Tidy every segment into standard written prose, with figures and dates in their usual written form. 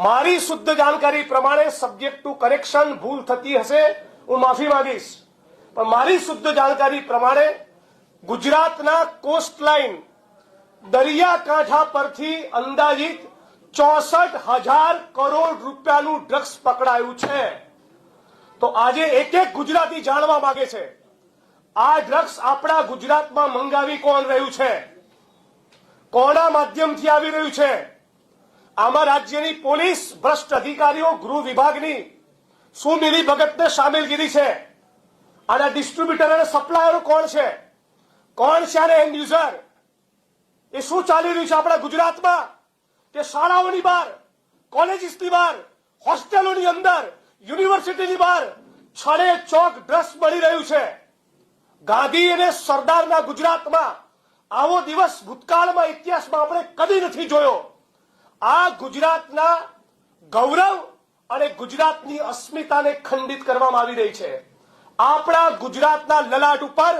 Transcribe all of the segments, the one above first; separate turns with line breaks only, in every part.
મારી શુદ્ધ જાણકારી પ્રમાણે સબ્જેક્ટ ટુ કરેક્શન ભૂલ થતી હશે, હું માફી માંગીશ, પણ મારી શુદ્ધ જાણકારી પ્રમાણે ગુજરાતના કોસ્ટલાઇન દરિયાકાંઠા પરથી અંદાજિત 64,000 કરોડ રૂપિયાનું ડ્રગ્સ પકડાયું છે। તો આજે એક એક ગુજરાતી જાણવા માંગે છે આ ડ્રગ્સ આપણા ગુજરાતમાં મંગાવી કોણ રહ્યું છે, કોના માધ્યમથી આવી રહ્યું છે? આમાં રાજ્યની પોલીસ, ભ્રષ્ટ અધિકારીઓ, ગૃહ વિભાગની શું મિલીભગતને સામેલગીરી છે? આના ડિસ્ટ્રીબ્યુટર અને સપ્લાયરો કોણ છે? કોણ છે આના એન્ડ યુઝર? એ શું ચાલી રહ્યું છે આપણા ગુજરાતમાં કે શાળાઓની બહાર, કોલેજીસની બહાર, હોસ્ટેલોની અંદર, યુનિવર્સિટીની બહાર છડે ચોક ડ્રગ્સ મળી રહ્યું છે। ગાંધી અને સરદારના ગુજરાતમાં આવો દિવસ ભૂતકાળમાં, ઇતિહાસમાં આપણે કદી નથી જોયો। આ ગુજરાતના ગૌરવ અને ગુજરાતની અસ્મિતાને ખંડિત કરવામાં આવી રહી છે। આપણા ગુજરાતના લલાટ ઉપર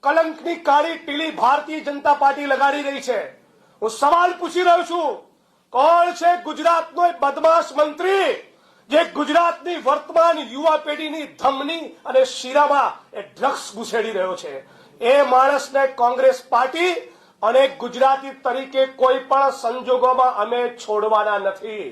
કલંકની કાળી ટીલી ભારતીય જનતા પાર્ટી લગાડી રહી છે। હું સવાલ પૂછી રહ્યો છું, કોણ છે ગુજરાતનો એ બદમાશ મંત્રી જે ગુજરાતની વર્તમાન યુવા પેઢીની ધમની અને શીરામાં એ ડ્રગ્સ ઘુસેડી રહ્યો છે? એ માણસને કોંગ્રેસ પાર્ટી અને ગુજરાતી તરીકે કોઈ પણ સંજોગોમાં અમે છોડવાના નથી।